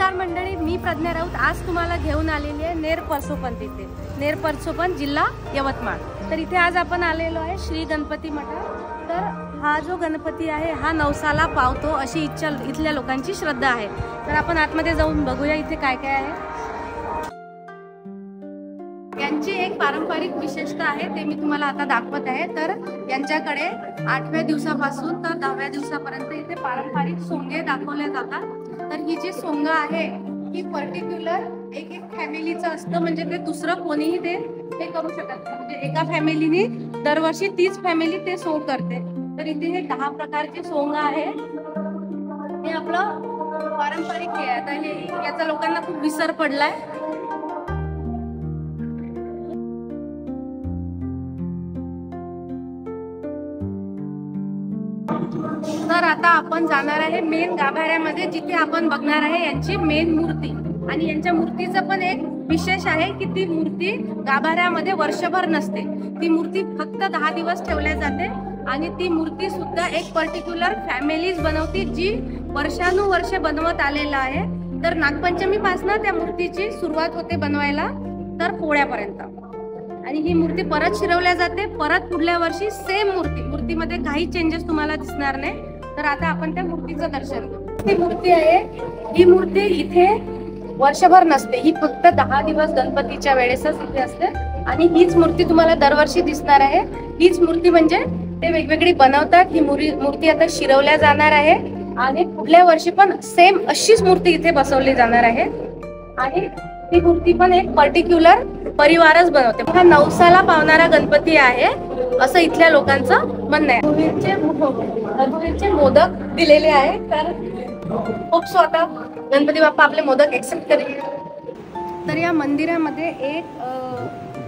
नमस्कार मंडळी, मी प्रज्ञा राऊत आज तुम्हाला घेऊन आलेली आहे नेर परसोपण तिथे नेर परसोपण जिल्हा यवतमाळ। तर इथे आज आपण आलेलो आहे श्री गणपती मठात। तर हा जो गणपती आहे हा नवसाला पावतो अशी इच्छा इथल्या लोकांची श्रद्धा आहे। तर आपण आतमध्ये जाऊन बघूया इथे काय काय आहे। यांची एक पारंपरिक विशेषता आहे ते मी तुम्हाला आता दाखवत आहे। तर यांच्याकडे 8व्या दिवसापासून तर 10व्या दिवसापर्यंत इथे पारंपरिक सोंगे दाखवले जातात। तर ही जी सोंग आहे ही पर्टिक्युलर एक फॅमिलीचं असतं, म्हणजे ते दुसरं कोणीही ते करू शकत नाही। म्हणजे एका फॅमिलीने दरवर्षी तीच फॅमिली ते सोंग करते। तर इथे हे 10 प्रकारचे सोंग आहे। हे आपलं पारंपरिक हे आता हे याचा लोकांना खूप विसर पडलाय। तर आता आपण जाणार आहे मेन गाभाऱ्यामध्ये, जिथे आपण बघणार आहे यांची मेन मूर्ती। आणि यांच्या मूर्तीचं पण एक विशेष आहे की ती मूर्ती गाभाऱ्यामध्ये वर्षभर नसते, ती मूर्ती फक्त 10 दिवस ठेवल्या जाते। आणि ती मूर्ती सुद्धा एक पर्टिक्युलर फॅमिलीज बनवती जी वर्षानुवर्ष बनवत आलेला आहे। तर नागपंचमी पासून त्या मूर्तीची सुरुवात होते बनवायला तर पोळ्यापर्यंत। आणि ही मूर्ती परत शिरवल्या जाते, परत पुढल्या वर्षी सेम मूर्तीमध्ये काही चेंजेस तुम्हाला दिसणार नाही। तर आता आपण त्या मूर्तीचं दर्शन घेऊ। ही मूर्ती आहे, ही मूर्ती इथे वर्षभर नसते, ही फक्त 10 दिवस गणपतीच्या वेळेसच इथे असते। आणि हीच मूर्ती तुम्हाला दरवर्षी दिसणार आहे। हीच मूर्ती म्हणजे ते वेगवेगळी बनवतात। ही मूर्ती आता शिरवल्या जाणार आहे आणि पुढल्या वर्षी पण सेम अशीच मूर्ती इथे बसवली जाणार आहे। आणि ही मूर्ती पण एक पर्टिक्युलर परिवारच बनवते। हा नवसाला पावणारा गणपती आहे असं इथल्या लोकांचं म्हणणं आहे। रघुवीरचे मोदक दिलेले आहे, तर खूप स्वतः गणपती बाप्पा आपले मोदक एक्सेप्ट करेल। तर या मंदिरामध्ये एक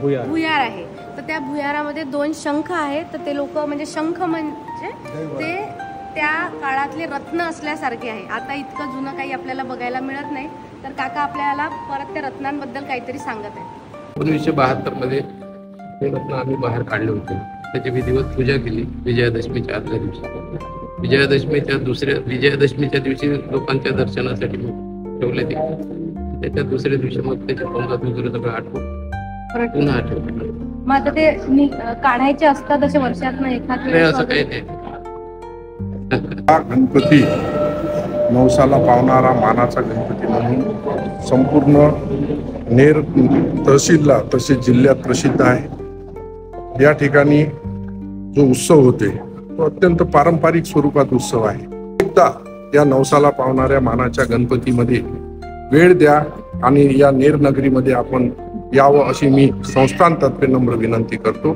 भुयार आहे, तर त्या भुयारामध्ये 2 शंख आहेत। तर ते लोक म्हणजे शंख म्हणजे ते त्या काळातले रत्न असल्यासारखे आहे। आता इतकं जुनं काही आपल्याला बघायला मिळत नाही। तर काका आपल्याला परत त्या रत्नांबद्दल काहीतरी सांगत आहे। 1972 मध्ये ते रत्न आम्ही बाहेर काढले होते, त्याची विधिवत पूजा केली विजयादशमीच्या आदल्या दिवशी। विजयादशमीच्या दिवशी लोकांच्या दर्शनासाठी मग ठेवले ते। त्याच्या दुसऱ्या दिवशी मग त्याच्या तोंडात वगैरे सगळं आठवून पुन्हा आठवलं। मग आता ते काढायचे असतात असे वर्षात एखाद नाही, असं काही नाही। हा गणपती नवसाला पावणारा मानाचा गणपती म्हणून संपूर्ण नेर तहसीलला तसेच जिल्ह्यात प्रसिद्ध आहे। या ठिकाणी जो उत्सव होते तो अत्यंत पारंपरिक स्वरूपात उत्सव आहे। एकदा या नवसाला पावणाऱ्या मानाच्या गणपतीमध्ये वेळ द्या आणि या नेर नगरीमध्ये आपण यावं अशी मी संस्थांतर्फे नम्र विनंती करतो।